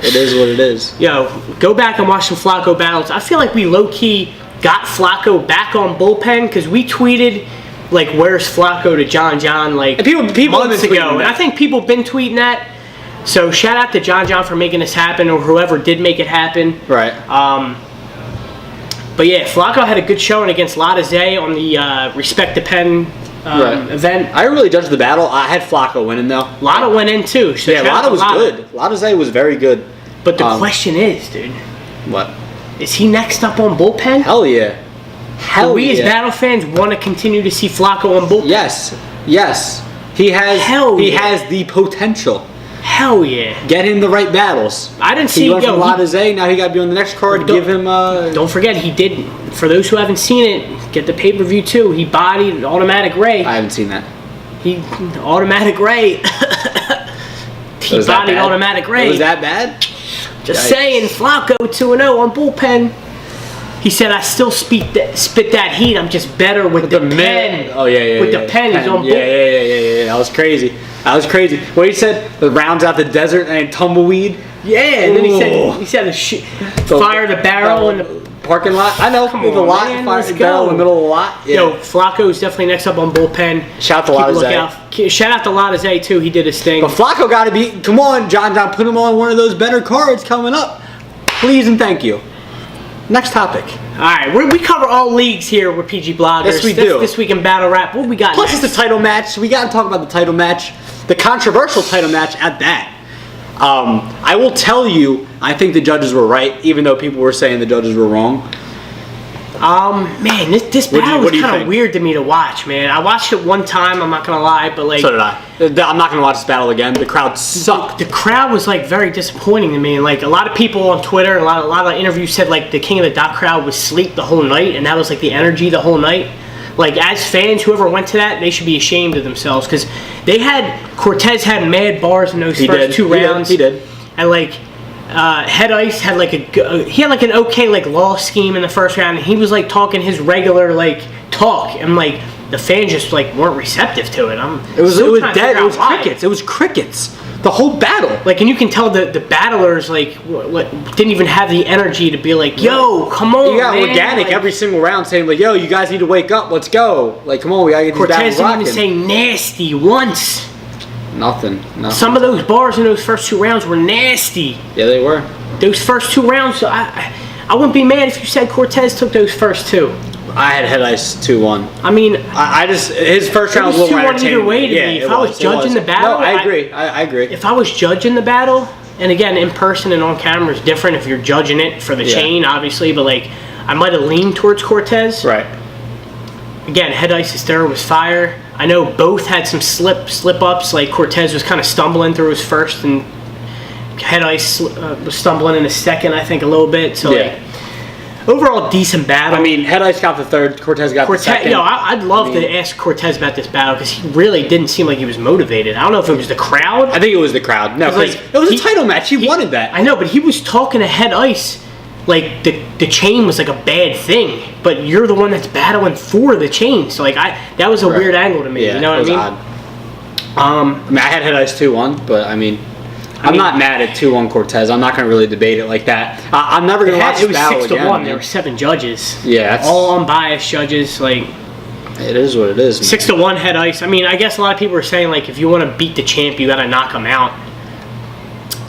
It is what it is. Yo, go back and watch some Flacco battles. I feel like we low-key got Flacco back on bullpen because we tweeted, like, "Where's Flacco?" to John, like, and people months ago. And I think people been tweeting that. So shout out to John for making this happen, or whoever did make it happen. Right. But yeah, Flacco had a good showing against Lotta Zay on the Respect the Pen event. I really judged the battle. I had Flacco winning though. Lotta went in too. So yeah, Lotta was good. Lotta Zay was very good. But the question is, dude. What? Is he next up on bullpen? Hell yeah. Do we as battle fans want to continue to see Flacco on bullpen? Yes. He has the potential. Hell yeah. Get him the right battles. I didn't see. He went from Lotta Zay, now he got to be on the next card. Give him. Don't forget, he did. For those who haven't seen it, get the pay-per-view too. He bodied Automatic Ray. I haven't seen that. Automatic Ray. He bodied Automatic Ray. Was that bad? Just saying, Flacco 2-0 on bullpen. He said, "I still spit that heat. I'm just better with the pen." Oh yeah. With the pen, he's on bullpen. Yeah. That was crazy. What he said, the rounds out the desert and tumbleweed. Yeah, and then he said fire the barrel in the parking lot. I know. Come on, the lot, man, fire let's the barrel go. in the middle of the lot. Yeah. Yo, Flacco's definitely next up on bullpen. Shout out to Lotta Zay. Shout out to Lotta Zay too. He did his thing. But Flacco got to be. Come on, John. Put him on one of those better cards coming up. Please and thank you. Next topic. All right, we cover all leagues here with PG Bloggers. Yes, we do. This week in Battle Rap, what we got Plus, next? it's the title match. We got to talk about the title match. The controversial title match at that. I will tell you, I think the judges were right, even though people were saying the judges were wrong. Man, this battle was kind of weird to me to watch, man. I watched it one time, I'm not going to lie, but like... So did I. I'm not going to watch this battle again. The crowd sucked. The crowd was like very disappointing to me. And like a lot of people on Twitter, a lot of interviews said like the King of the Dot crowd was asleep the whole night, and that was like the energy the whole night. Like as fans, whoever went to that, they should be ashamed of themselves because Cortez had mad bars in those first two rounds. He did. And like Head Ice had like an okay like law scheme in the first round, and he was like talking his regular like talk, and like the fans just like weren't receptive to it. It was dead. It was crickets. It was crickets. The whole battle. Like, and you can tell the battlers like didn't even have the energy to be like, "Yo, come on!" You got man. Organic like, every single round saying like, "Yo, you guys need to wake up. Let's go. Like, come on, we gotta get these battles rocking." Cortez didn't even say nasty once. Nothing. Some of those bars in those first two rounds were nasty. Yeah, they were. Those first two rounds, I wouldn't be mad if you said Cortez took those first two. I had Head Ice 2-1. I mean, I just his first round was a little more entertaining. Either way to me. If I was judging the battle, no, I agree. I agree. If I was judging the battle, and again, in person and on camera is different. If you're judging it for the chain, obviously, but like I might have leaned towards Cortez. Right. Again, Head Ice's third was fire. I know both had some slip ups. Like Cortez was kind of stumbling through his first, and Head Ice was stumbling in his second, I think, a little bit. So like, overall decent battle. I mean, Head Ice got the third, Cortez got the second. Yo, I'd love to ask Cortez about this battle because he really didn't seem like he was motivated. I don't know if it was the crowd. I think it was the crowd. No, because it was a title match. He wanted that. I know, but he was talking to Head Ice like the chain was like a bad thing, but you're the one that's battling for the chain. So like that was a weird angle to me. Yeah, you know what I mean? Odd. I mean, I had Head Ice 2-1, but I mean, I'm not mad at 2-1 Cortez. I'm not going to really debate it like that. I'm never going to watch this battle again. It was 6-1. There were 7 judges. Yeah, that's all unbiased judges. Like, It is what it is, man. 6-1 Head Ice. I mean, I guess a lot of people are saying, like, if you want to beat the champ, you got to knock him out.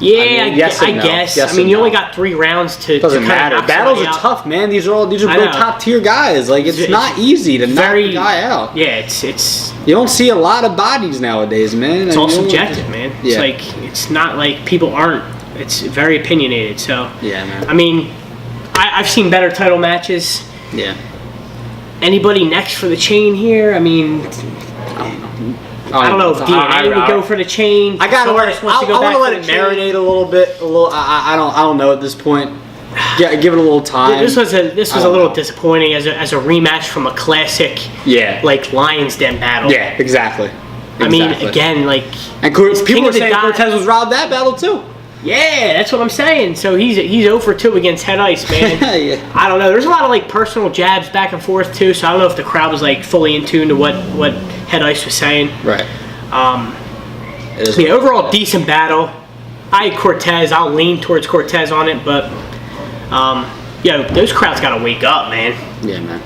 Yeah, I mean, yes I guess. Yes, I mean, you only got 3 rounds to. Doesn't matter. Battles are tough, man. These are both top tier guys. Like it's not easy to knock a guy out. Yeah, it's. You don't see a lot of bodies nowadays, man. It's all subjective, man. It's like it's not like people aren't. It's very opinionated. So yeah, man. I mean, I've seen better title matches. Yeah. Anybody next for the chain here? I mean. I don't know if DNA would go for the chain. I gotta let it. I want to let it marinate a little bit. I don't know at this point. Yeah, give it a little time. This was a little disappointing as a rematch from a classic. Yeah. Like Lions Den battle. Yeah, exactly. I mean, again, like. And people were saying Cortez was robbed that battle too. Yeah, that's what I'm saying. So he's 0 for 2 against Head Ice, man. Yeah. I don't know. There's a lot of like personal jabs back and forth too. So I don't know if the crowd was like fully in tune to what Head Ice was saying. Right. Yeah, overall decent battle. I had Cortez. I'll lean towards Cortez on it, but those crowds gotta wake up, man. Yeah, man.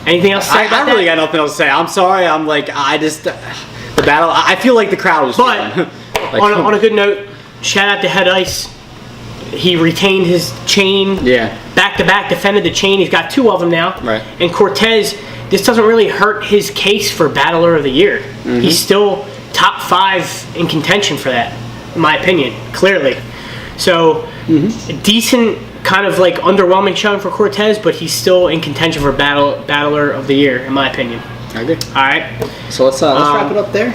Anything else to say about I really got nothing else to say. I'm sorry. I'm like the battle. I feel like the crowd was. But like, on a good note. Shout out to Head Ice. He retained his chain. Yeah. Back to back, defended the chain. He's got 2 of them now. Right. And Cortez, this doesn't really hurt his case for Battler of the Year. Mm-hmm. He's still top 5 in contention for that, in my opinion, clearly. So, a decent kind of like underwhelming showing for Cortez, but he's still in contention for Battler of the Year, in my opinion. I agree. All right. So let's wrap it up there.